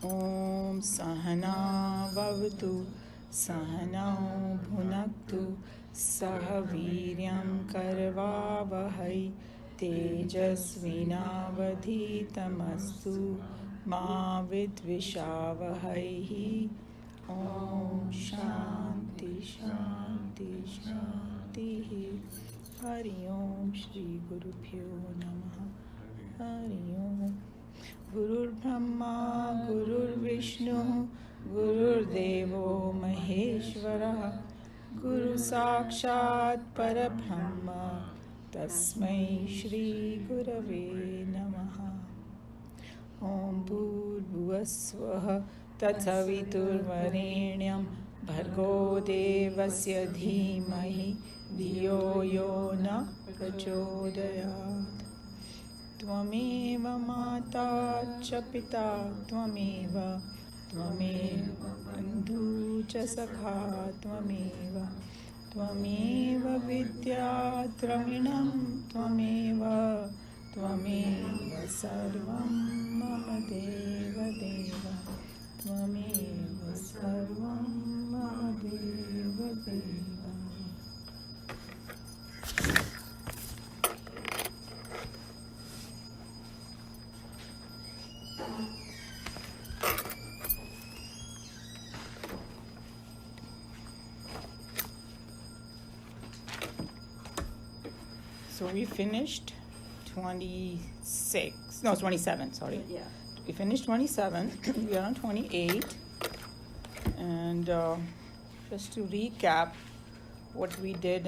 Om Sahana Vavatu Sahanau Bhunaktu Sahaviryam Karvavahai Tejasvinavadhitamastu Ma Vidvishavahai. Om Shanti Shanti Shanti. Hari Om Shri Guru Pyo Namaha. Hari Om. Gurur Brahma, Gurur Vishnu, Gurur Devo Maheshwara, Guru Sakshat Parabrahma, Tasmai Shri Gurave Namaha. Om Bhurvuvasvaha Tatsavitur Varenyam Bhargo Devasya Dhimahi Dhiyo Yo Na Prachodayat. Tvameva Mata Cha Pita Tvameva Bandhu Cha Sakha Tvameva Vidya Draminam Tvameva Sarvam Mama Deva Deva Tvameva Sarvam Mama Deva Deva. So we finished 27, sorry. Yeah. We finished 27, we are on 28. And just to recap, what we did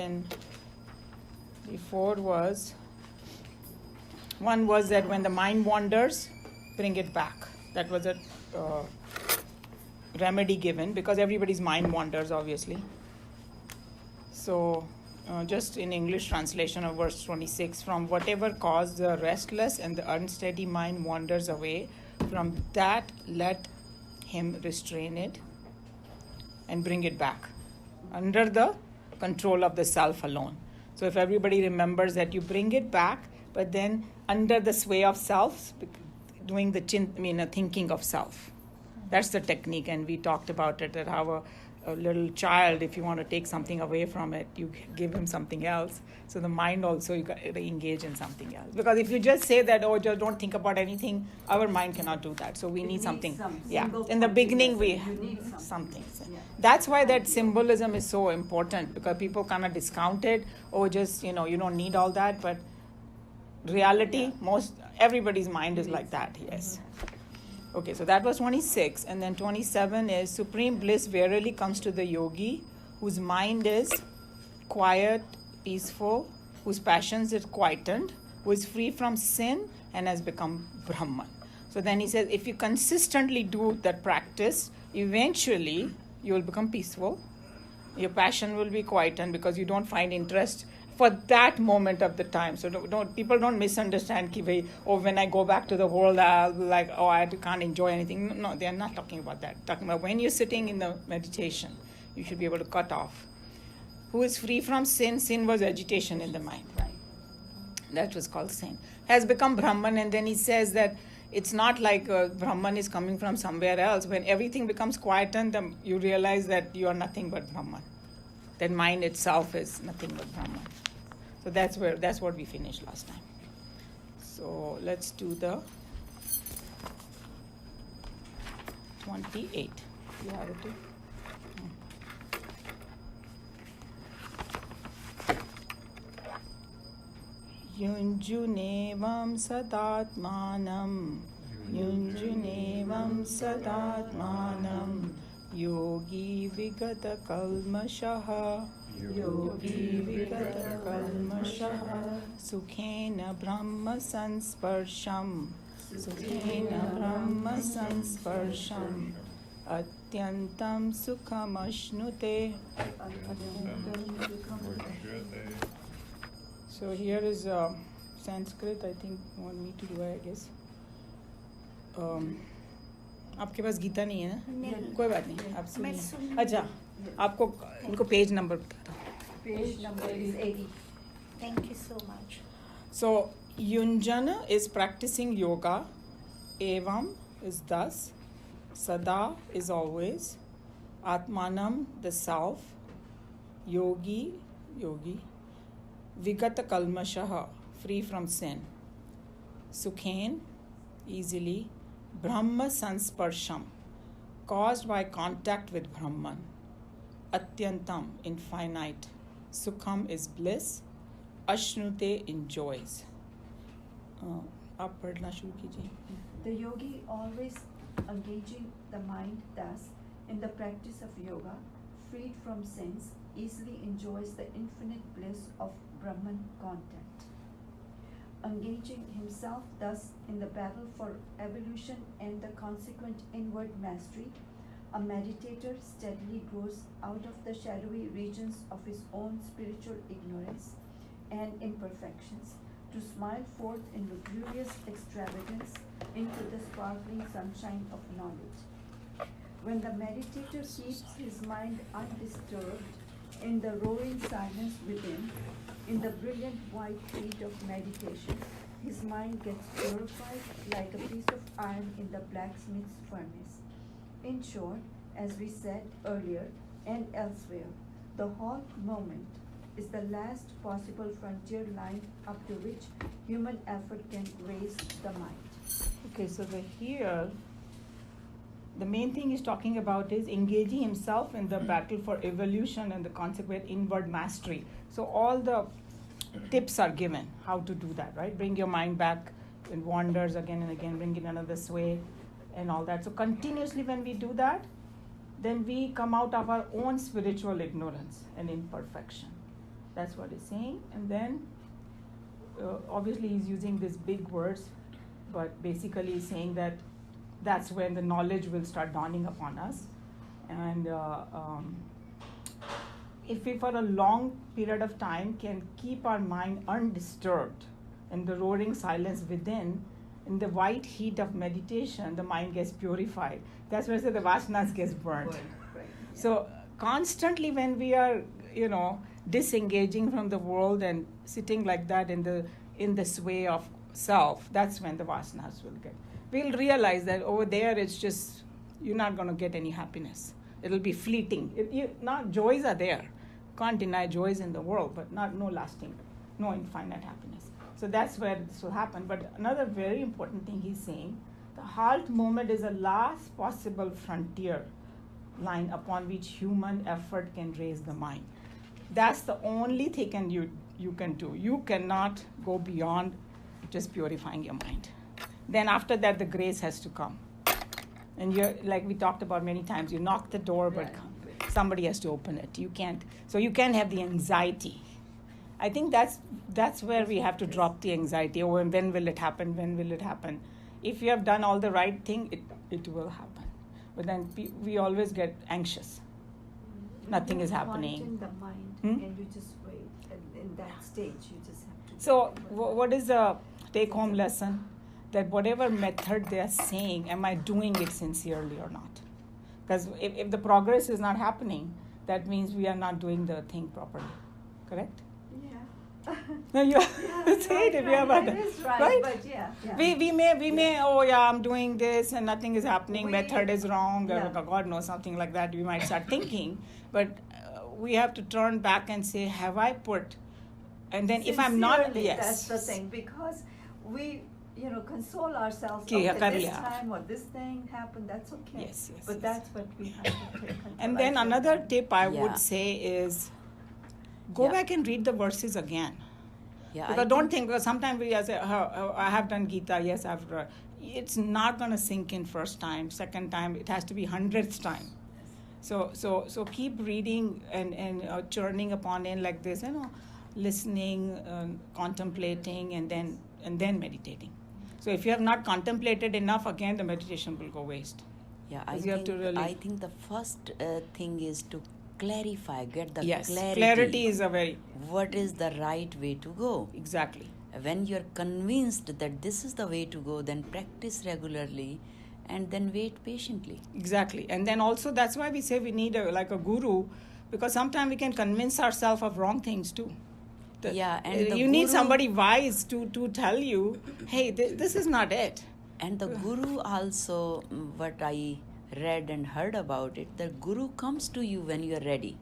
before was, one was that when the mind wanders, bring it back. That was a remedy given, because everybody's mind wanders, obviously. So, just in English translation of verse 26, from whatever cause the restless and the unsteady mind wanders away, from that let him restrain it and bring it back under the control of the self alone. So if everybody remembers that you bring it back, but then under the sway of self, doing the thinking of self. That's the technique, and we talked about it, that how a little child, if you want to take something away from it, you give him something else. So the mind also, you got to engage in something else. Because if you just say that, oh, just don't think about anything, our mind cannot do that. So we need something. Yeah. In the beginning, we need something. Yeah. That's why that symbolism is so important, because people kind of discount it. Oh, just, you don't need all that. But reality, everybody's mind is like that. Yes. Okay, so that was 26, and then 27 is supreme bliss verily comes to the yogi whose mind is quiet, peaceful, whose passions is quietened, who is free from sin and has become Brahman. So then he says, if you consistently do that practice, eventually you will become peaceful. Your passion will be quietened because you don't find interest for that moment of the time. So people don't misunderstand ki, when I go back to the world, I'll be like, oh, I can't enjoy anything. No, they're not talking about that. Talking about when you're sitting in the meditation, you should be able to cut off. Who is free from sin? Sin was agitation in the mind. Right. That was called sin. Has become Brahman, and then he says that it's not like Brahman is coming from somewhere else. When everything becomes quietened, you realize that you are nothing but Brahman. That mind itself is nothing but Brahman. So that's what we finished last time. So let's do the 28. You have it too? Yunjunevam sadatmanam yogi vigata kalmashaha sukhena brahma sansparsham atyantam sukham ashnute. So here is Sanskrit, I think you want me to do it, I guess. आपके पास गीता नहीं है ना? नहीं। कोई बात नहीं, आप सुनिए। अच्छा, आपको इनको पेज नंबर बता दो। Page number is 80. Thank you so much. So, Yunjana is practicing yoga. Evam is thus. Sada is always. Atmanam, the self. Yogi, Vigata kalmashaha, free from sin. Sukhen, easily. Brahma sansparsham, caused by contact with Brahman. Atyantam, infinite. Sukham is bliss. Ashnute, enjoys. आप पढ़ना शुरू कीजिए. The yogi always engaging the mind thus in the practice of yoga, freed from sins, easily enjoys the infinite bliss of Brahman contact. Engaging himself thus in the battle for evolution and the consequent inward mastery, a meditator steadily grows out of the shadowy regions of his own spiritual ignorance and imperfections, to smile forth in luxurious extravagance into the sparkling sunshine of knowledge. When the meditator keeps his mind undisturbed in the roaring silence within, in the brilliant white heat of meditation, his mind gets purified like a piece of iron in the blacksmith's furnace. In short, as we said earlier and elsewhere, the halt moment is the last possible frontier line up to which human effort can raise the mind. Okay, so the main thing he's talking about is engaging himself in the battle for evolution and the consequent inward mastery. So all the tips are given how to do that, right? Bring your mind back in wanders again and again, bring it another way and all that. So continuously when we do that, then we come out of our own spiritual ignorance and imperfection. That's what he's saying. And then obviously he's using these big words, but basically he's saying that that's when the knowledge will start dawning upon us. And if we for a long period of time can keep our mind undisturbed in the roaring silence within, in the white heat of meditation, the mind gets purified. That's where the vasanas gets burnt. Right. So constantly when we are, disengaging from the world and sitting like that in the sway of self, that's when the vasanas will get. We'll realize that over there it's just, you're not going to get any happiness. It'll be fleeting. Joys are there. Can't deny joys in the world, but no lasting, no infinite happiness. So that's where this will happen. But another very important thing he's saying, the halt moment is a last possible frontier line upon which human effort can raise the mind. That's the only thing you can do. You cannot go beyond just purifying your mind. Then after that, the grace has to come. And you're, like we talked about many times, you knock the door, but somebody has to open it. You can't have the anxiety. I think that's where we have to drop the anxiety. Oh, and when will it happen? When will it happen? If you have done all the right thing, it will happen. But then we always get anxious. Nothing is happening. In the mind, and you just wait. And in that stage, you just have to. So, what is the take-home lesson? That whatever method they are saying, am I doing it sincerely or not? Because if the progress is not happening, that means we are not doing the thing properly. Correct? Yeah. No, you say it if you have That is right, but yeah. We may, I'm doing this and nothing is happening, method is wrong, God knows, something like that, we might start thinking. But we have to turn back and say, have I put, and then if I'm not, that's the thing, because we, console ourselves, okay, this time or this thing happened, that's okay. Yes. But that's what we have to take control. And then another tip I would say is, go back and read the verses again. Yeah, because don't think, because sometimes we say, I have done Gita, yes, I've read. It's not going to sink in first time, second time, it has to be 100th time. So keep reading and churning upon it like this, listening, contemplating, and then meditating. So if you have not contemplated enough, again the meditation will go waste. Yeah, I think the first thing is to clarify, get the clarity. Clarity is what is the right way to go. Exactly. When you're convinced that this is the way to go, then practice regularly and then wait patiently. Exactly. And then also that's why we say we need a guru, because sometimes we can convince ourselves of wrong things too. And you need somebody wise to tell you, hey, this is not it. And the guru also, what I read and heard about it, the Guru comes to you when you are ready.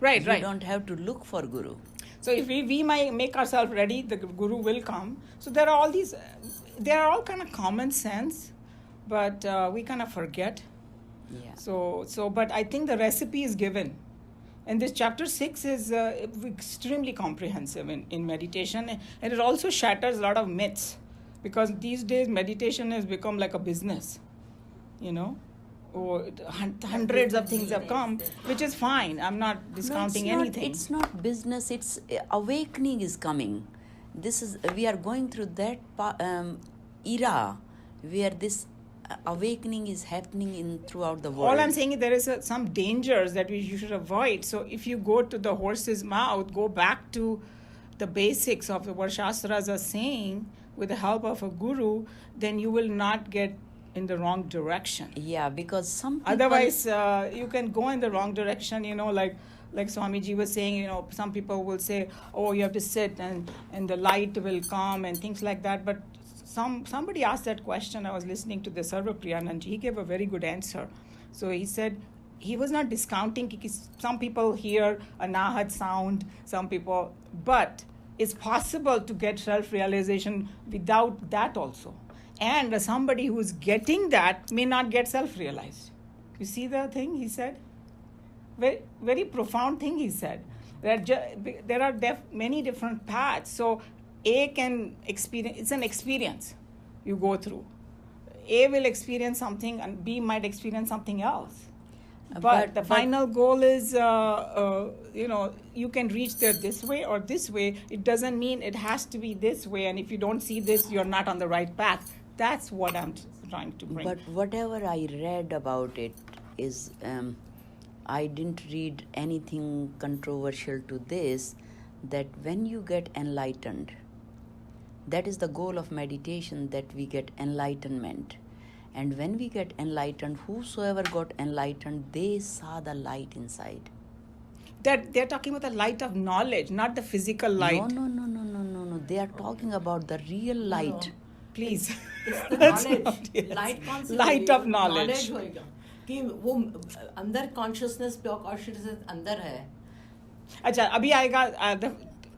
Right, You right. don't have to look for Guru. So if we might make ourselves ready, the Guru will come. So there are all these, they are all kind of common sense, but we kind of forget. Yeah. So, but I think the recipe is given. And this chapter 6 is extremely comprehensive in meditation. And it also shatters a lot of myths. Because these days meditation has become like a business, you know. Or hundreds of things have come, which is fine. I'm not discounting anything. It's not business. It's awakening is coming. We are going through that era where this awakening is happening throughout the world. All I'm saying is there is some dangers that you should avoid. So if you go to the horse's mouth, go back to the basics of what Shastras are saying with the help of a guru, then you will not get in the wrong direction. Yeah, because some people... Otherwise, you can go in the wrong direction, you know, like Swamiji was saying, you know, some people will say, oh, you have to sit and the light will come and things like that. But somebody asked that question. I was listening to the Sarva Priyanand. He gave a very good answer. So he said he was not discounting. Some people hear a nahat sound, some people, but it's possible to get self-realization without that also. And somebody who's getting that may not get self-realized. You see the thing he said? Very, very profound thing he said. There are many different paths. So A can experience, it's an experience you go through. A will experience something and B might experience something else. But the final goal is, you know, you can reach there this way or this way. It doesn't mean it has to be this way. And if you don't see this, you're not on the right path. That's what I'm trying to bring. But whatever I read about it is, I didn't read anything controversial to this, that when you get enlightened, that is the goal of meditation, that we get enlightenment. And when we get enlightened, whosoever got enlightened, they saw the light inside. That they're talking about the light of knowledge, not the physical light. No. They are talking about the real light. No. Please. It's the That's knowledge. not- yes. Light कौन सी Light होगी? of knowledge. होएगा कि वो अंदर consciousness pure consciousness अंदर है. अच्छा, अभी आएगा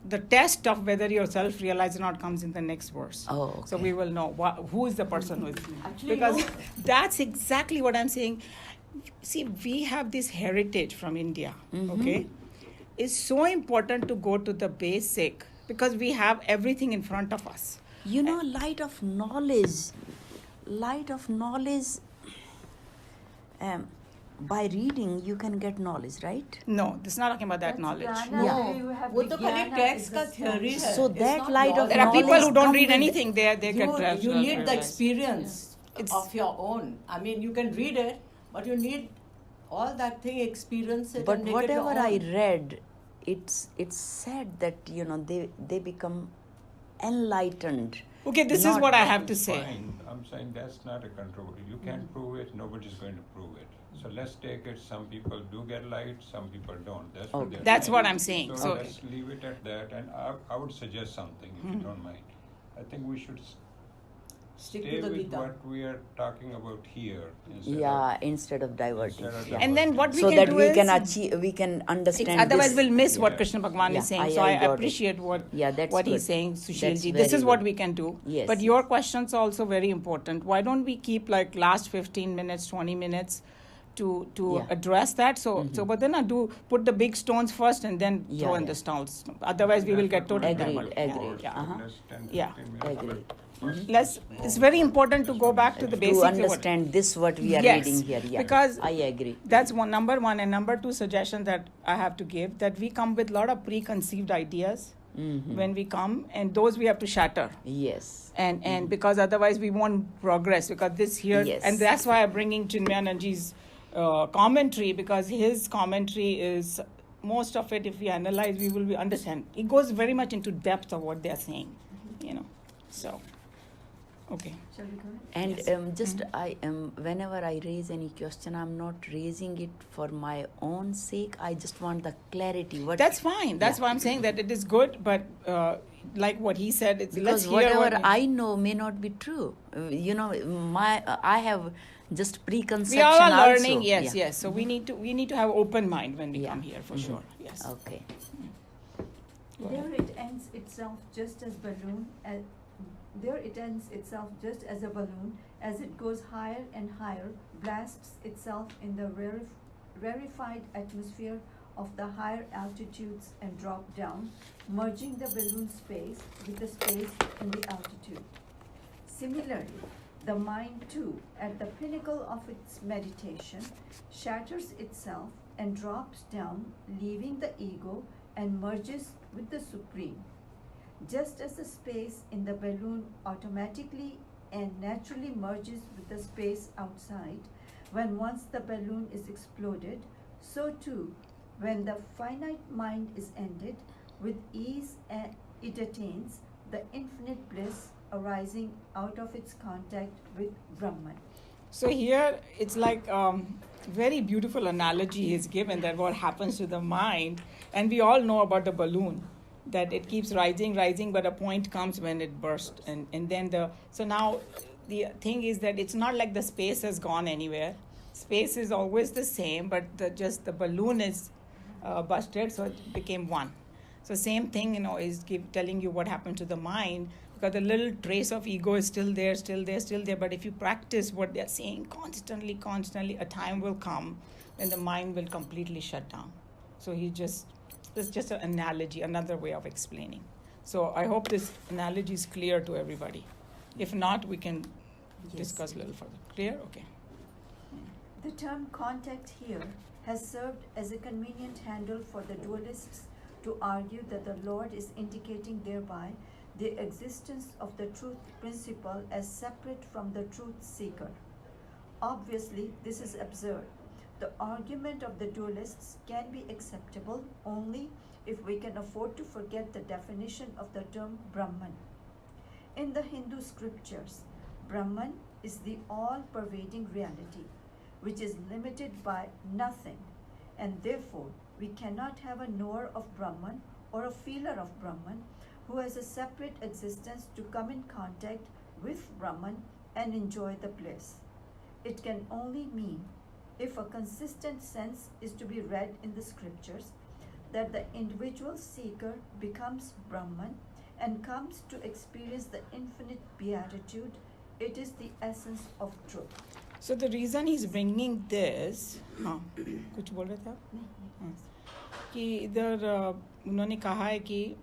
the test of whether you're self-realized or not comes in the next verse. Oh, okay. So we will know who is the person who is. Actually, Because no. that's exactly what I'm saying. See, we have this heritage from India, okay? It's so important to go to the basic because we have everything in front of us. You know, light of knowledge, by reading you can get knowledge, right? No, this is not talking about that knowledge. वो तो खाली text का theory है. So It's that not light law. of There are people knowledge who don't come read with- anything. They get You need the realized. experience It's- of your own. I mean, you can read it, but you need all that thing, experience it, But and make whatever it your I own. read, it's said that, you know, they become enlightened. Okay, this is Not- what I have to It's say. fine. I'm saying that's not a controversy. You can't prove it. Nobody's going to prove it. So let's take it. Some people do get light. Some people don't. That's what Okay. they're That's saying. what I'm saying. So So- let's leave it at that. And I would suggest something, if you don't mind. I think we should Stick stay to the with Gita. what we are talking about here Instead of diverting. instead of Yeah. And then what we So can that do we is can achieve, we can understand. otherwise this. we'll miss what Yeah. Krishna Bhagwan Yeah, is saying. I So I got it. appreciate what That's what he's good. saying, Sushil That's ji. This very is what good. we can do. Yes. But your questions are also very important. Why don't we keep like last 15 minutes, 20 minutes to Yeah. address that? So but then I do put the big stones first and then Yeah, throw in yeah. the stones. Otherwise we will get totally Agreed, diverted. agreed. Yeah. Uh-huh. Yeah. Agreed. It's very important to go back to the basics To of what- understand this what we are Yes, reading here. Yeah. because I agree. That's number one. And number two suggestion that I have to give, that we come with a lot of preconceived ideas when we come, and those we have to shatter. Yes. And because otherwise we won't progress, because this here, Yes. and that's why I'm bringing Chinmayananji's commentary, because his commentary is, most of it, if we analyze, we will understand. It goes very much into depth of what they're saying, you know. So Okay. Shall we go ahead? And Yes. just I whenever I raise any question, I'm not raising it for my own sake. I just want the clarity. What That's fine. That's Yeah. why I'm saying that it is good, but like what he said, it's Because let's hear whatever what I know may not be true. I have just preconception. we all are also. learning. Yes, Yeah. yes. So we need to have open mind when we Yeah. come here for Mhm. sure. Yes. Okay. Go There ahead. it ends itself just as balloon as there it ends itself just as a balloon as it goes higher and higher, blasts itself in the rarefied atmosphere of the higher altitudes and drop down, merging the balloon space with the space in the altitude. Similarly, the mind too, at the pinnacle of its meditation, shatters itself and drops down, leaving the ego and merges with the Supreme. Just as the space in the balloon automatically and naturally merges with the space outside when once the balloon is exploded, so too, when the finite mind is ended, with ease it attains the infinite bliss arising out of its contact with Brahman. So here it's like very beautiful analogy is given that what happens to the mind, and we all know about the balloon, that it keeps rising, but a point comes when it bursts, and then so now the thing is that it's not like the space has gone anywhere. Space is always the same, but just the balloon is busted, so it became one. So same thing, is telling you what happened to the mind, because the little trace of ego is still there. But if you practice what they're saying constantly, a time will come when the mind will completely shut down. So it's just an analogy, another way of explaining. So I hope this analogy is clear to everybody. If not, we can discuss a little further. Clear? Okay. The term contact here has served as a convenient handle for the dualists to argue that the Lord is indicating thereby the existence of the truth principle as separate from the truth seeker. Obviously, this is absurd. The argument of the dualists can be acceptable only if we can afford to forget the definition of the term Brahman. In the Hindu scriptures, Brahman is the all-pervading reality, which is limited by nothing, and therefore we cannot have a knower of Brahman or a feeler of Brahman who has a separate existence to come in contact with Brahman and enjoy the bliss. It can only mean, if a consistent sense is to be read in the scriptures, that the individual seeker becomes Brahman and comes to experience the infinite beatitude. It is the essence of truth. So the reason he's bringing this, कुछ बोल रहे थे आप? कि इधर उन्होंने कहा है कि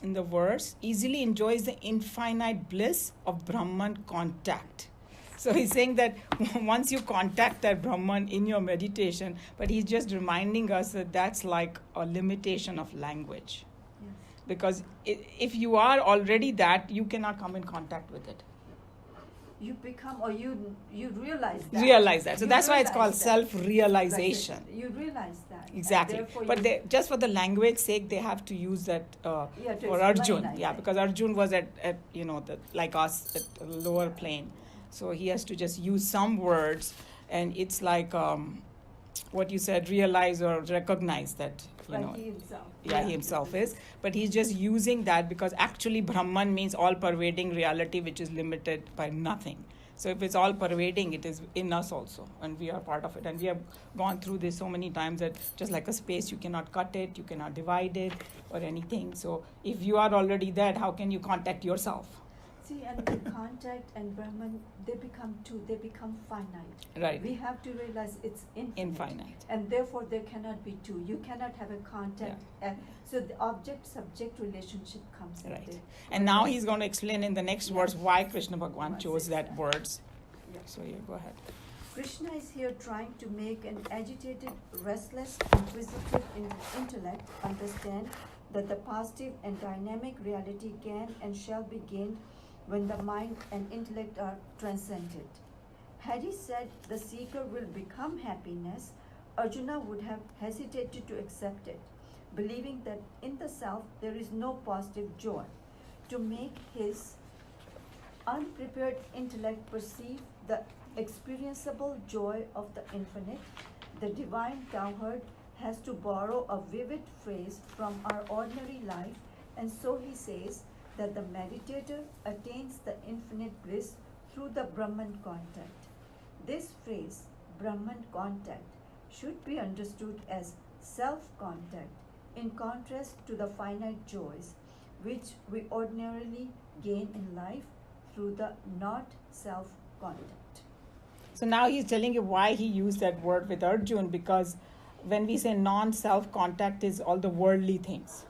in the verse easily enjoys the infinite bliss of Brahman contact. So he's saying that once you contact that Brahman in your meditation, but he's just reminding us that that's like a limitation of language. Yes. Because if you are already that, you cannot come in contact with it. You become, or you realize that. Realize that. So You that's why it's called realize that. self-realization. Right. You realize that. and Exactly. therefore But you- just for the language sake, they have to use that to for explain, Arjun. I Yeah, think. because Arjun was at like us, at a lower plane. So he has to just use some words, and it's like what you said, realize or recognize that, Like he himself. he himself is. But he's just using that because actually Brahman means all-pervading reality, which is limited by nothing. So if it's all-pervading, it is in us also, and we are part of it. And we have gone through this so many times that just like a space, you cannot cut it, you cannot divide it or anything. So if you are already that, how can you contact yourself? See, and the contact and Brahman, they become two, they become finite. Right. We have to realize it's Infinite. And therefore there cannot be two. You cannot have a contact. And so the object-subject relationship comes in Right. there. And now he's going to explain in the next Yeah. verse why Krishna Bhagwan Once chose it's that done. words. Yeah. So yeah, go ahead. Krishna is here trying to make an agitated, restless, inquisitive intellect understand that the positive and dynamic reality can and shall be gained when the mind and intellect are transcended. Had he said the seeker will become happiness, Arjuna would have hesitated to accept it, believing that in the self there is no positive joy. To make his unprepared intellect perceive the experienceable joy of the infinite, the divine cowherd has to borrow a vivid phrase from our ordinary life, and so he says that the meditator attains the infinite bliss through the Brahman contact. This phrase, Brahman contact, should be understood as self-contact, in contrast to the finite joys which we ordinarily gain in life through the not self-contact. So now he's telling you why he used that word with Arjun, because when we say non-self contact is all the worldly things.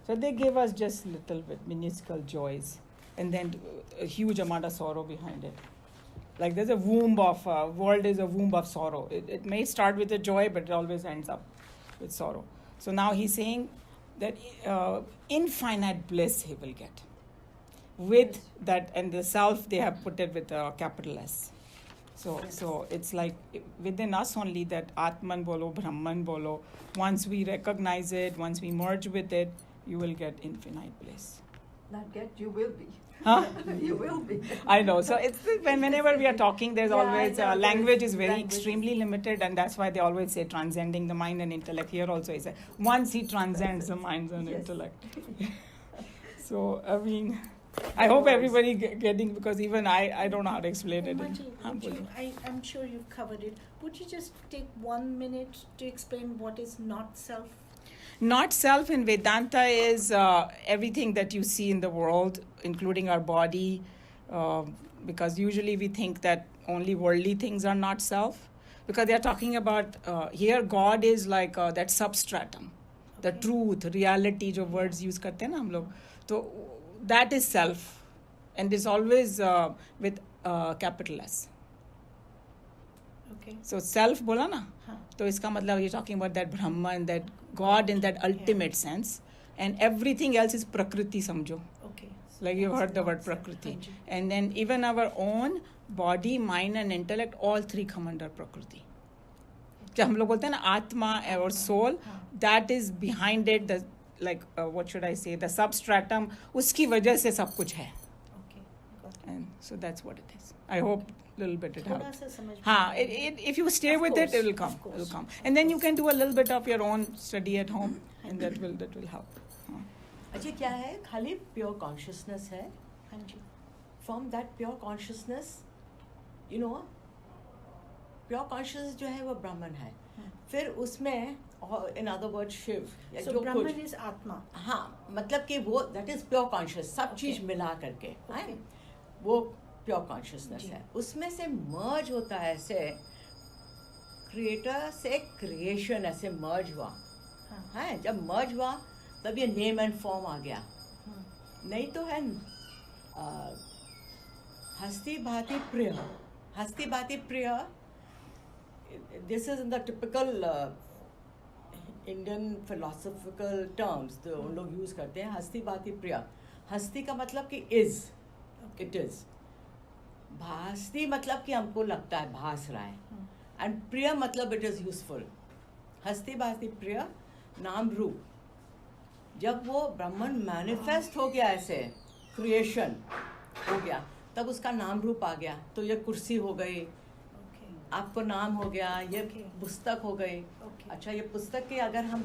So they give us just little bit minuscule joys and then a huge amount of sorrow behind it. Like there's a womb of, world is a womb of sorrow. It may start with a joy, but it always ends up with sorrow. So now he's saying that infinite bliss he will get. With that, and the self they have put it with a capital S. So it's like within us only that Atman bolo, Brahman bolo. Once we recognize it, once we merge with it, you will get infinite bliss. Not get, you will be. Huh? You will be. I know. So it's whenever we are talking, there's Yeah, always I know, language there's is very language. extremely limited, and that's why they always say transcending the mind and intellect. Here also is once he transcends the mind and Yes. intellect. So I mean, I hope everybody getting, because even I don't know how to explain it. Umaji, Haan, would you, boliye. I'm sure you've covered it. Would you just take 1 minute to explain what is not self? Not self in Vedanta is everything that you see in the world, including our body, because usually we think that only worldly things are not self. Because they are talking about, here God is like that substratum, the Okay. truth, reality, जो words use करते हैं ना हम लोग, तो that is self, and is always with capital S. Okay. So self बोला ना, हाँ. तो इसका मतलब you're talking about that Brahman, that God in that ultimate sense, and everything else is Prakriti समझो. Okay. Like you've That's heard the not word self. Prakriti. हाँ जी. And then even our own body, mind and intellect, all three come under Prakriti. जब हम लोग बोलते हैं ना आत्मा और soul, that is behind it, the like what should I say, the substratum, उसकी वजह से सब कुछ है. Okay. Got it. And so that's what it is. I hope little bit it थोड़ा helped. सा समझ में हाँ, आया। if you stay Of with course, it will come. of course, It will come. of And then you course. can do a little bit of your own study at home, and that will help. हाँ. अच्छा क्या है, खाली pure consciousness है. हाँ जी. From that pure consciousness, you know, pure consciousness जो है वो ब्राह्मण है. फिर उसमें इन अदर वर्ड शिव या So जो Brahman कुछ, is Atma. हाँ, मतलब कि वो दैट इज प्योर कॉन्शियस, सब Okay. चीज मिला करके, Okay. हैं? वो प्योर कॉन्शियसनेस जी. है. उसमें से मर्ज होता है, ऐसे क्रिएटर से क्रिएशन ऐसे मर्ज हुआ हाँ. है. जब मर्ज हुआ तब ये नेम एंड फॉर्म आ गया. हाँ. नहीं तो है हस्ती भांति प्रिय. हस्ती भांति प्रिय, this is in the typical Indian philosophical terms जो उन लोग यूज करते हैं. हस्ती भांति प्रिय, हस्ती का मतलब कि इज, इट इज. भासती मतलब कि हमको लगता है, भास रहा है. एंड प्रिय मतलब इट इज यूजफुल. हस्ती भांति प्रिय नाम रूप. जब वो ब्रह्मन मैनिफेस्ट हो गया, ऐसे क्रिएशन हो गया, तब उसका नाम रूप आ गया. तो ये कुर्सी हो गई, Okay. आपको नाम हो गया, ये Okay. पुस्तक हो गई. Okay. अच्छा, ये पुस्तक के अगर हम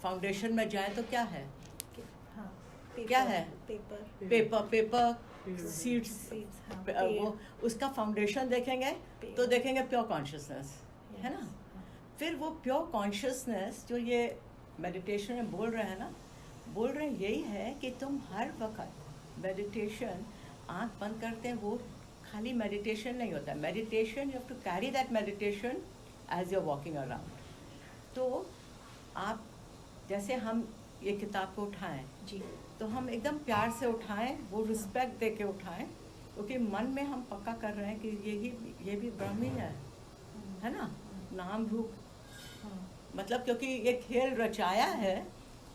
फाउंडेशन में जाएं तो क्या है? Okay. हाँ. क्या है? Paper. Paper seeds. Seeds. हाँ. वो उसका फाउंडेशन देखेंगे तो देखेंगे प्योर कॉन्शियसनेस, है ना. फिर वो प्योर कॉन्शियसनेस जो ये मेडिटेशन में बोल रहे हैं ना, बोल रहे हैं यही है कि तुम हर वक्त मेडिटेशन, आंख बंद करते हैं, वो खाली मेडिटेशन नहीं होता है. Meditation, you have to carry that meditation as you are walking around. तो आप जैसे हम ये किताब को उठाएं जी. तो हम एकदम प्यार से उठाएं, वो रिस्पेक्ट दे के उठाएं, क्योंकि मन में हम पक्का कर रहे हैं कि ये भी ब्रह्म ही है ना. नाम रूप, मतलब क्योंकि ये खेल रचाया है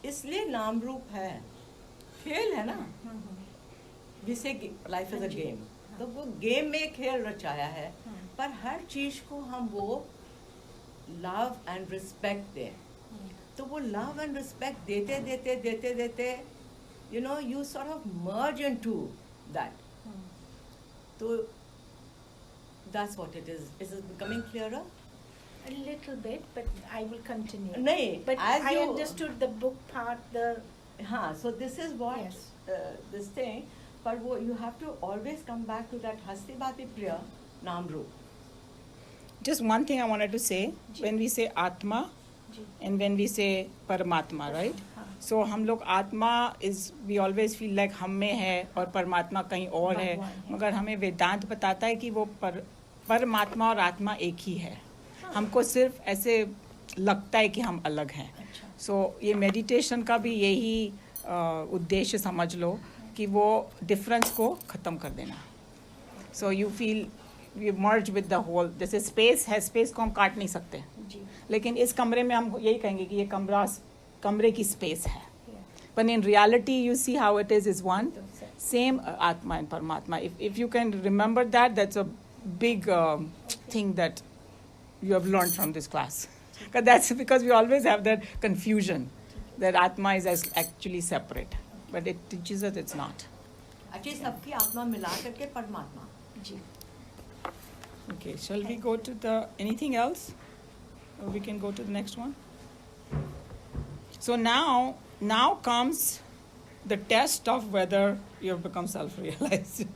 इसलिए नाम रूप है. खेल है ना, जिसे लाइफ इज अ गेम. तो वो गेम में खेल रचाया है, पर हर चीज को हम वो लव एंड रिस्पेक्ट दें. तो वो लव एंड रिस्पेक्ट देते you know, you sort of merge into that. So that's what it is. Is it becoming clearer? A little bit, but I will continue. Nahi, But as I you understood the book part, the हाँ, so this is what Yes. this thing. But you have to always come back to that Hasti Bhati Priya Naam Roop. Just one thing I wanted to say. When we say Atma ji, and when we say Paramatma, right? हाँ, So हम लोग आत्मा is we always feel like हम में है और परमात्मा कहीं और है, भगवान है। मगर हमें वेदांत बताता है कि वो परमात्मा और आत्मा एक ही है. हमको सिर्फ ऐसे लगता है कि हम अलग हैं. अच्छा, सो ये मेडिटेशन का भी यही उद्देश्य समझ लो कि वो डिफरेंस को ख़त्म कर देना. So you feel you merge with the whole. जैसे स्पेस है, स्पेस को हम काट नहीं सकते, जी, लेकिन इस कमरे में हम यही कहेंगे कि ये कमरे की स्पेस है. yeah, But in reality, you see how it is one. तो से- Same Atma and Paramatma. If you can remember that, that's a big thing that you have learned from this class. Because that's because we always have that confusion that Atma is actually separate. But it teaches us it's not. अच्छी सबकी आत्मा मिला करके परमात्मा. जी. Okay, shall we go to the anything else? Or we can go to the next one. So now comes the test of whether you have become self-realized.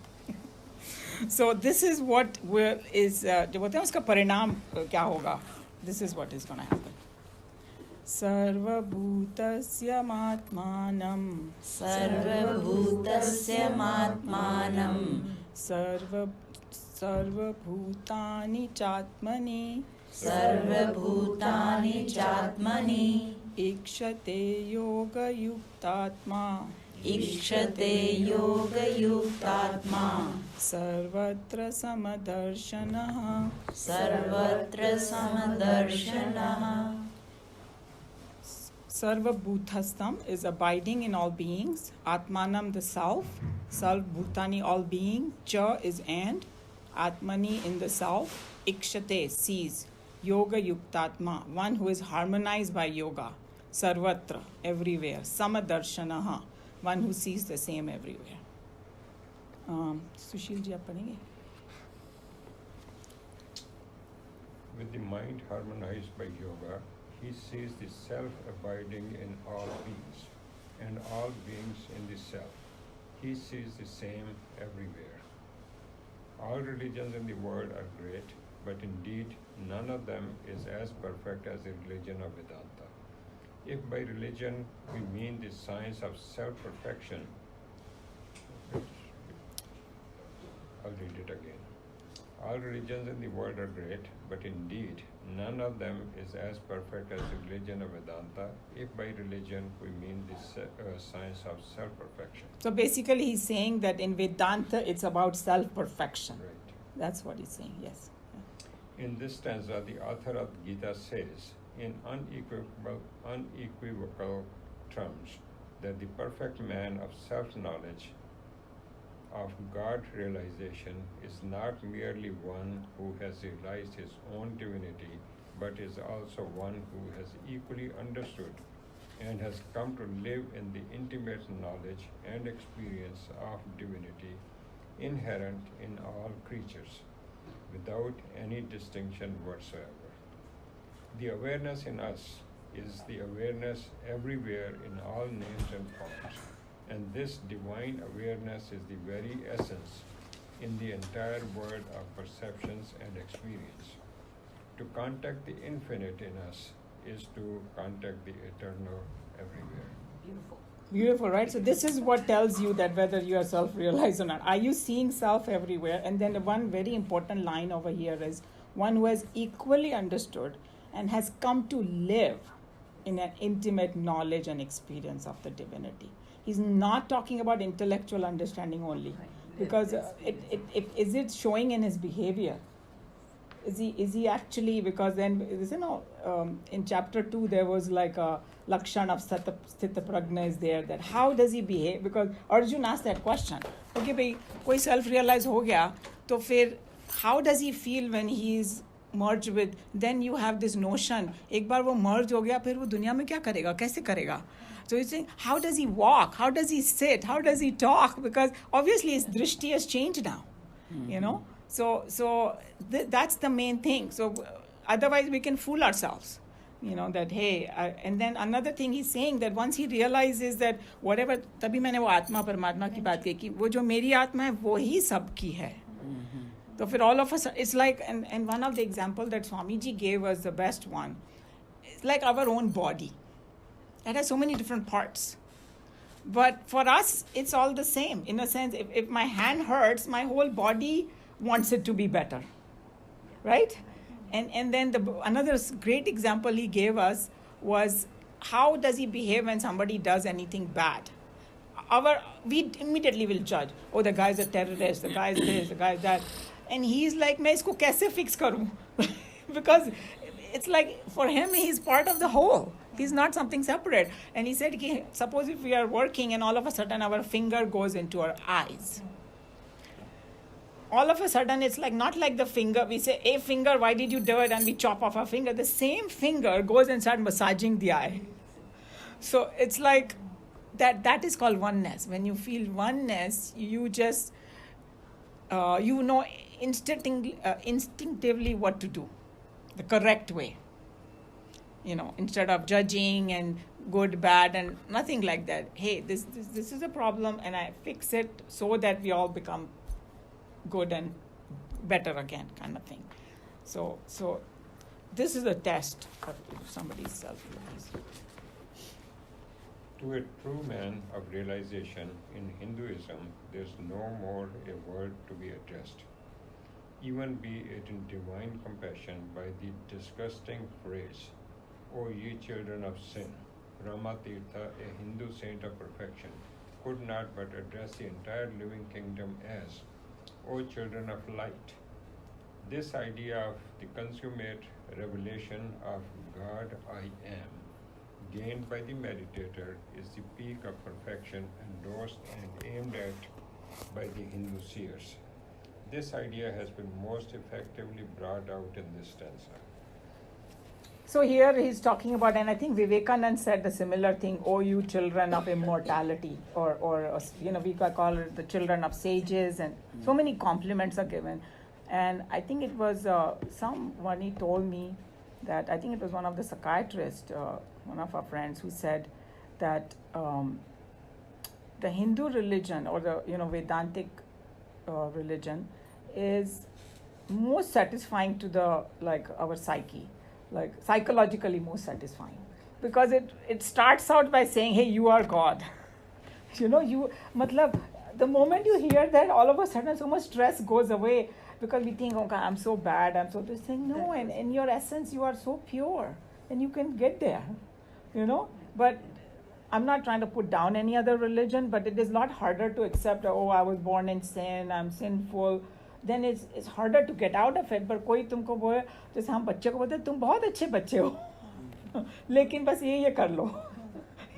So this is what जो बोलते हैं उसका परिणाम क्या होगा. This is what is going to happen. सर्वभूतस्य मात्मानं सर्वभूतस्य मात्मानं सर्वभूतानि चात्मनि सर्वभूतानि चात्मनि ईक्षते योगयुक्तात्मा ईक्षते योगयुक्तात्मा सर्वत्र समदर्शनः सर्वत्र समदर्शनः. Sarvabhutastam is abiding in all beings. Atmanam, the self. Sarvabhutani, all being. Cha is and. Atmani, in the self. Ikshate, sees. Yoga yuktatma, one who is harmonized by yoga. Sarvatra, everywhere. Samadarshanaha, one who sees the same everywhere. Sushil ji, aap padhenge? With the mind harmonized by yoga, he sees the self abiding in all beings, and all beings in the self. He sees the same everywhere. All religions in the world are great, but indeed none of them is as perfect as the religion of Vedanta. If by religion we mean the science of self-perfection, I'll read it again. All religions in the world are great, but indeed none of them is as perfect as the religion of Vedanta, if by religion we mean the science of self-perfection. So basically he's saying that in Vedanta it's about self-perfection. Right. That's what he's saying, yes. In this stanza, the author of Gita says, in unequivocal terms, that the perfect man of self-knowledge, of God realization, is not merely one who has realized his own divinity, but is also one who has equally understood and has come to live in the intimate knowledge and experience of divinity inherent in all creatures, without any distinction whatsoever. The awareness in us is the awareness everywhere in all names and forms, and this divine awareness is the very essence in the entire world of perceptions and experience. To contact the infinite in us is to contact the eternal everywhere. Beautiful. Beautiful, right? So this is what tells you that whether you are self-realized or not. Are you seeing self everywhere? And then the one very important line over here is one who has equally understood and has come to live in an intimate knowledge and experience of the divinity. He's not talking about intellectual understanding only, because is it showing in his behavior? Is he actually, because then in chapter 2 there was like a lakshan of sthita prajna is there, that how does he behave? Because Arjun asked that question. Okay, bhai, koi self-realize ho gaya, to fir how does he feel when he is merged with? Then you have this notion, ek baar wo merge ho gaya, fir wo duniya mein kya karega, kaise karega? So he's saying, how does he walk? How does he sit? How does he talk? Because obviously his drishti has changed now. you know. So that's the main thing. So otherwise we can fool ourselves, you know, that hey, and then another thing he's saying that once he realizes that whatever, तभी मैंने वो आत्मा परमात्मा की बात कही कि वो जो मेरी आत्मा है वो ही सबकी है. So for all of us, it's like, and one of the example that Swamiji gave us, the best one, it's like our own body. It has so many different parts. But for us, it's all the same. In a sense, if my hand hurts, my whole body wants it to be better. Right? And then another great example he gave us was how does he behave when somebody does anything bad? We immediately will judge. Oh, the guy's a terrorist, the guy's this, the guy's that. And he's like, मैं इसको कैसे fix करूं? Because it's like, for him, he's part of the whole. He's not something separate. And he said, suppose if we are working and all of a sudden our finger goes into our eyes. All of a sudden, it's like, not like the finger. We say, hey, finger, why did you do it? And we chop off our finger. The same finger goes and starts massaging the eye. So it's like, that is called oneness. When you feel oneness, you just, you know instinctively what to do, the correct way. You know, instead of judging and good, bad, and nothing like that. Hey, this is a problem, and I fix it so that we all become good and better again, kind of thing. So this is a test of somebody's self-realization. To a true man of realization in Hinduism, there's no more a word to be addressed, even be it in divine compassion by the disgusting phrase, O ye children of sin. Ramatirtha, a Hindu saint of perfection, could not but address the entire living kingdom as, O children of light. This idea of the consummate revelation of God I am, gained by the meditator, is the peak of perfection endorsed and aimed at by the Hindu seers. This idea has been most effectively brought out in this stanza. So here he's talking about, and I think Vivekananda said a similar thing, oh, you children of immortality, or you know, we call it the children of sages, and so many compliments are given. And I think it was someone, he told me that, I think it was one of the psychiatrists, one of our friends, who said that the Hindu religion, or the, you know, Vedantic religion, is most satisfying to the, like, our psyche. Like psychologically most satisfying, because it starts out by saying, hey, you are God. You know, the moment you hear that, all of a sudden so much stress goes away, because we think, okay, I'm so bad, I'm so this thing. No, and in your essence you are so pure and you can get there, you know. But I'm not trying to put down any other religion, but it is a lot harder to accept, oh, I was born in sin, I'm sinful. Then it's harder to get out of it. But कोई तुमको बोले, जैसे हम बच्चे को बोलते हैं, तुम बहुत अच्छे बच्चे हो, लेकिन बस ये कर लो.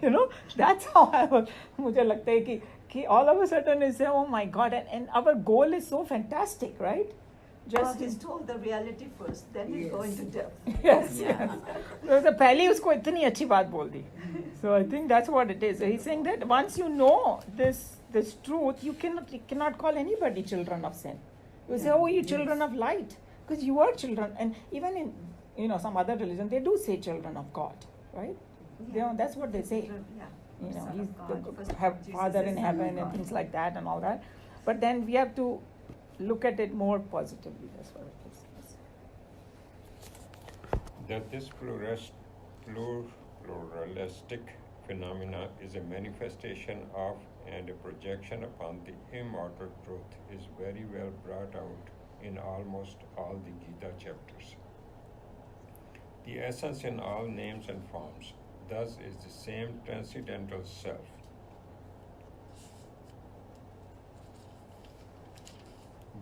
You know, that's how I was. मुझे लगता है कि all of a sudden you say, oh my God, and our goal is so fantastic, right? God is told the reality first, then we go into depth. Yes. तो पहले उसको इतनी अच्छी बात बोल दी. So I think that's what it is. He's saying that once you know this truth, you cannot call anybody children of sin. You say, oh, you children of light, because you are children. And even in, you know, some other religion, they do say children of God, right? Yeah. That's what they say. You know, he's the Father in heaven and things like that and all that. But then we have to look at it more positively. That's what it is. That this pluralistic phenomena is a manifestation of and a projection upon the immortal truth is very well brought out in almost all the Gita chapters. The essence in all names and forms, thus, is the same transcendental self.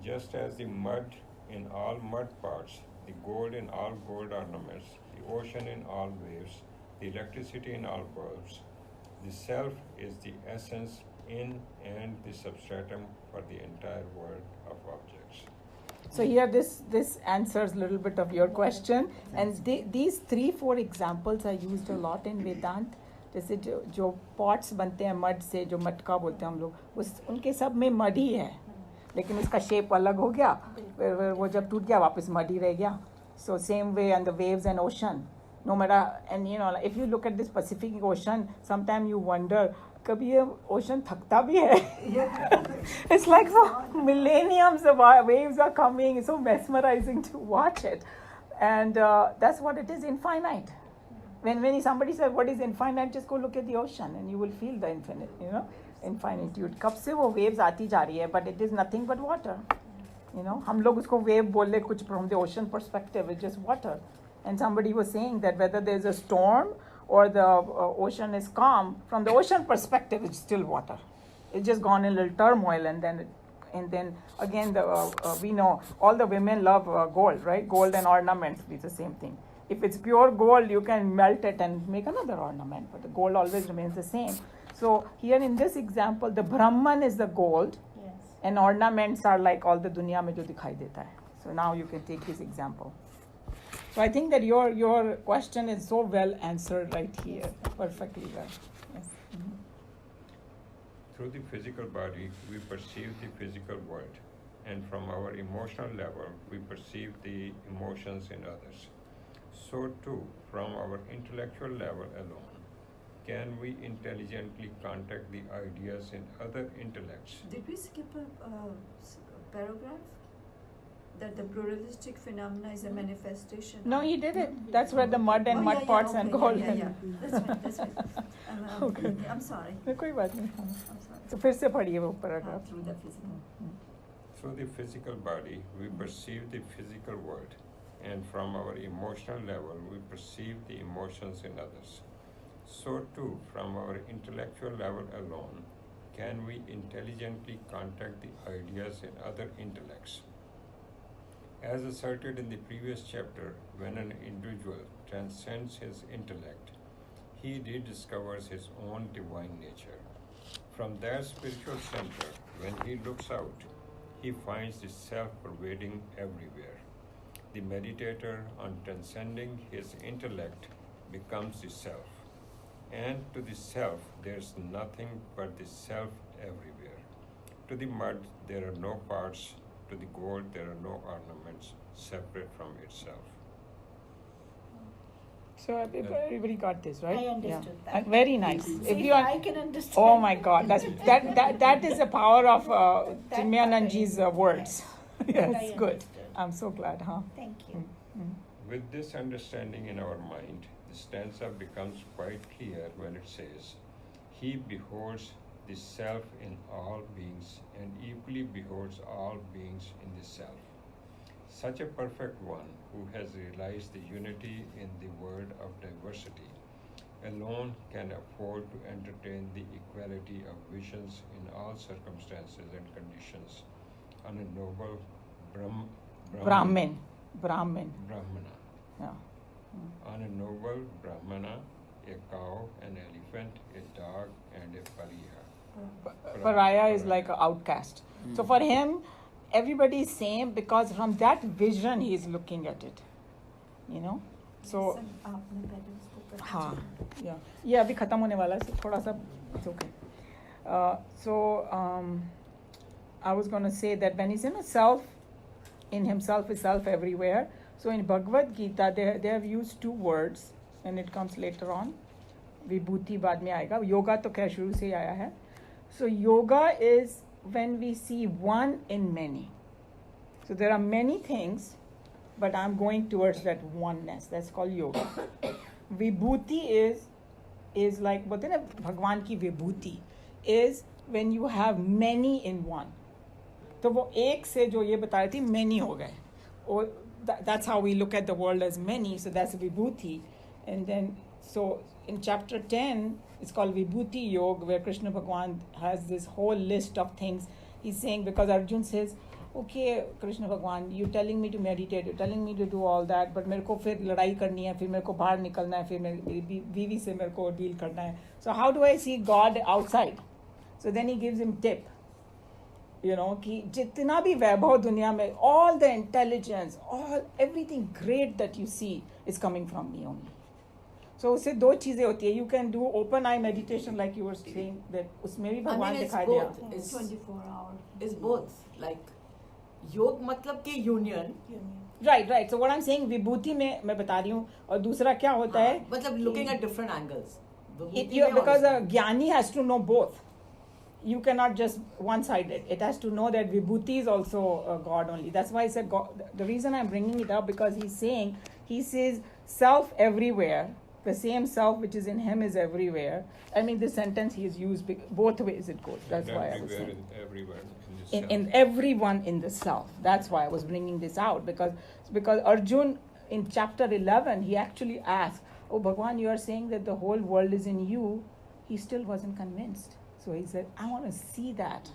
Just as the mud in all mud pots, the gold in all gold ornaments, the ocean in all waves, the electricity in all bulbs, the self is the essence in and the substratum for the entire world of objects. So here this answers a little bit of your question, and these 3-4 examples are used a lot in Vedant. जैसे जो pots बनते हैं mud से, जो मटका बोलते हैं हम लोग, उनके सब में mud ही है. लेकिन उसका शेप अलग हो गया, फिर वो जब टूट गया वापस मड ही रह गया. So same way on the waves and ocean, no matter, and you know, like if you look at this Pacific Ocean, sometimes you wonder, कभी ये ocean थकता भी है? It's like for millenniums the waves are coming. It's so mesmerizing to watch it, and that's what it is, infinite. When somebody says what is infinite, just go look at the ocean and you will feel the infinite, you know, infinitude. कब से वो waves आती जा रही है, but it is nothing but water. You know, हम लोग उसको wave बोले कुछ from the ocean perspective, it's just water. And somebody was saying that whether there's a storm or the ocean is calm, from the ocean perspective, it's still water. It's just gone in a little turmoil, and then again, we know all the women love gold, right? Gold and ornaments, it's the same thing. If it's pure gold, you can melt it and make another ornament, but the gold always remains the same. So here in this example, the Brahman is the gold, Yes. and ornaments are like all the dunya mein jo dikhai deta hai. So now you can take his example. So I think that your question is so well answered right here, perfectly well. Yes. Mm-hmm. Through the physical body, we perceive the physical world, and from our emotional level, we perceive the emotions in others. So too, from our intellectual level alone, can we intelligently contact the ideas in other intellects? Did we skip a paragraph? That the pluralistic phenomena is a manifestation. No, he did it. That's where the mud and mud pots and gold. Yeah. That's right. Okay. I'm sorry. कोई बात नहीं. I'm sorry. तो फिर से पढ़िए वो paragraph. Through the physical. Through the physical body, we perceive the physical world, and from our emotional level, we perceive the emotions in others. So too, from our intellectual level alone, can we intelligently contact the ideas in other intellects. As asserted in the previous chapter, when an individual transcends his intellect, he rediscovers his own divine nature. From that spiritual center, when he looks out, he finds the self pervading everywhere. The meditator, on transcending his intellect, becomes the self. And to the self, there is nothing but the self everywhere. To the mud, there are no parts. To the gold, there are no ornaments separate from itself. So everybody got this, right? I understood that. And very nice. See, If you are, I can understand. oh my God, that is the power of That Chinmayananji's part I- words. Yes. Yes, I good. understood. I'm so glad, huh? Thank you. With this understanding in our mind, the stanza becomes quite clear when it says, "He beholds the self in all beings and equally beholds all beings in the self." Such a perfect one who has realized the unity in the world of diversity alone can afford to entertain the equality of visions in all circumstances and conditions on a noble Brahmin. Brahmana. Yeah. On a noble Brahmana, a cow, an elephant, a dog, and a pariah. Pariah is like an outcast. So for him, everybody is same because from that vision he is looking at it. You know? So आपने पहले उसको कर हाँ, yeah. ये अभी खत्म होने वाला है, थोड़ा सा, it's okay. I was going to say that when he's in a self, in himself is self everywhere. So in Bhagavad Gita, they have used two words, and it comes later on. Vibhuti बाद में आएगा. Yoga तो खैर शुरू से ही आया है. So yoga is when we see one in many. So there are many things, but I'm going towards that oneness. That's called yoga. Vibhuti is like बोलते हैं ना भगवान की विभूति is when you have many in one. तो वो एक से जो ये बता रही थी many हो गए. Or that's how we look at the world as many. So that's vibhuti. And then so in chapter 10 it's called Vibhuti Yoga, where Krishna Bhagwan has this whole list of things. He's saying, because Arjun says, okay Krishna Bhagwan, you're telling me to meditate, you're telling me to do all that, but मेरे को फिर लड़ाई करनी है, फिर मेरे को बाहर निकलना है, फिर मेरी बीवी से मेरे को deal करना है. So how do I see God outside? So then he gives him tip. You know, कि जितना भी वैभव दुनिया में, all the intelligence, everything great that you see is coming from me only. So उससे दो चीजें होती है. You can do open eye meditation like you were saying that उसमें भी भगवान it's दिखाई दिया. both. It's 24 hours. It's both. Like योग मतलब कि union. Right. So what I'm saying विभूति में मैं बता रही हूँ और दूसरा क्या होता है? मतलब looking at different angles. Because a jnani has to know both. You cannot just one-sided. It has to know that Vibhuti is also a God only. That's why I said God. The reason I'm bringing it up because he says self everywhere. The same self which is in him is everywhere. I mean, this sentence he has used both ways it goes. That's why I was saying. Everywhere In everyone in the self. That's why I was bringing this out because Arjun in chapter 11 he actually asked, "Oh Bhagwan, you are saying that the whole world is in you." He still wasn't convinced. So he said, I want to see that.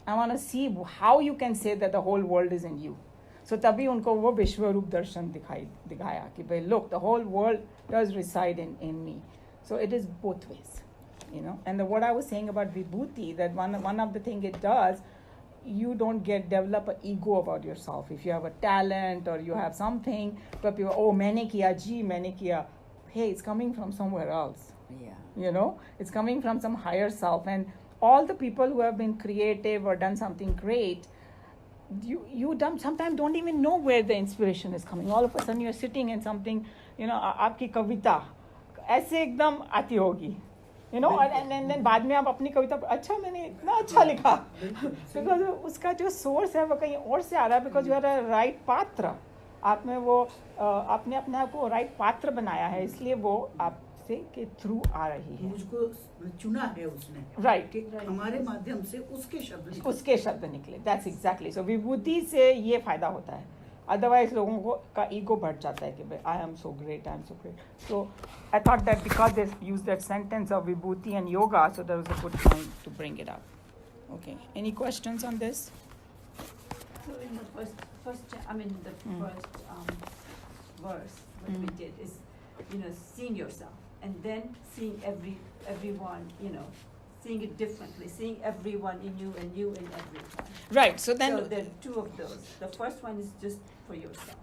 I want to see how you can say that the whole world is in you. So तभी उनको वो विश्वरूप दर्शन दिखाया कि भाई look, the whole world does reside in me. So it is both ways, you know. And what I was saying about vibhuti, that one of the thing it does, you don't develop an ego about yourself. If you have a talent or you have something, but people, oh मैंने किया, hey, it's coming from somewhere else. Yeah. You know, it's coming from some higher self. And all the people who have been creative or done something great, you sometimes don't even know where the inspiration is coming. All of a sudden you're sitting in something, you know, आपकी कविता ऐसे एकदम आती होगी, you know, and then बाद में आप अपनी कविता अच्छा मैंने इतना अच्छा लिखा because उसका जो source है वो कहीं और से आ रहा है because you are a right पात्र. आप में वो आपने अपने आप को right पात्र बनाया है, इसलिए वो आप से के थ्रू आ रही है. मुझको चुना है उसने. Right. हमारे माध्यम से उसके शब्द निकले. That's exactly. So विभूति से ये फायदा होता है. Otherwise लोगों को का ego बढ़ जाता है कि भाई I am so great. So I thought that because they used that sentence of vibhuti and yoga, so that was a good point to bring it up. Okay. Any questions on this? So in the first verse, what we did is, you know, seeing yourself, and then seeing everyone, you know, seeing it differently, seeing everyone in you and you in everyone. Right. So then. So there are two of those. The first one is just for yourself.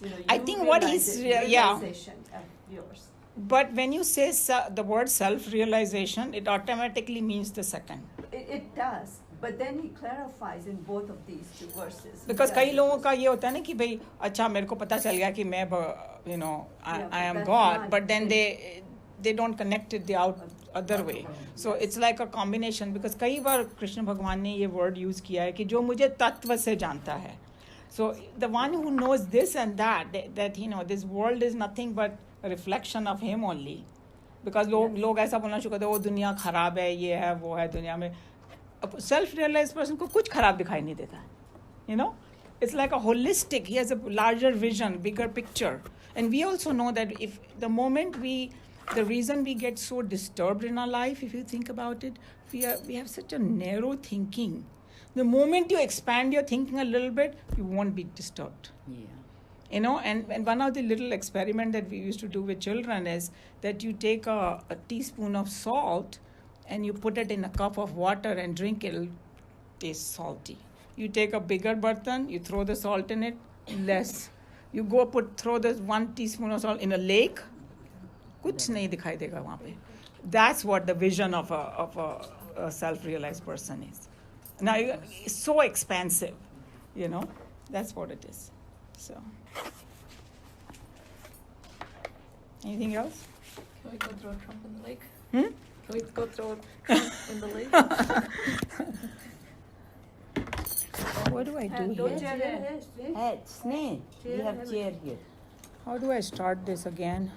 You know, I think what he's realization of yours. But when you say the word self-realization, it automatically means the second. It does. But then he clarifies in both of these two verses. Because कई लोगों का ये होता है ना कि भाई अच्छा मेरे को पता चल गया कि मैं you know I am God, but then they don't connect it the other way. So it's like a combination because कई बार कृष्ण भगवान ने ये word use किया है कि जो मुझे तत्व से जानता है. So the one who knows this and that you know this world is nothing but a reflection of him only. Because लोग ऐसा बोलना शुरू करते हैं वो दुनिया खराब है ये है वो है दुनिया में. Self-realized person को कुछ खराब दिखाई नहीं देता. You know, it's like a holistic. He has a larger vision, bigger picture. And we also know that if the moment the reason we get so disturbed in our life, if you think about it, we have such a narrow thinking. The moment you expand your thinking a little bit, you won't be disturbed. Yeah. You know, and one of the little experiment that we used to do with children is that you take a teaspoon of salt and you put it in a cup of water and drink it, it'll taste salty. You take a bigger burden, you throw the salt in it, less. You go throw this 1 teaspoon of salt in a lake, कुछ नहीं दिखाई देगा वहाँ पे. That's what the vision of a self-realized person is. Now it's so expansive, you know. That's what it is. So, anything else? Can we go throw a Trump in the lake? Hmm? Can we go throw a Trump in the lake? What do I do here? Hey, Sneh, we have chair here. How do I start this again?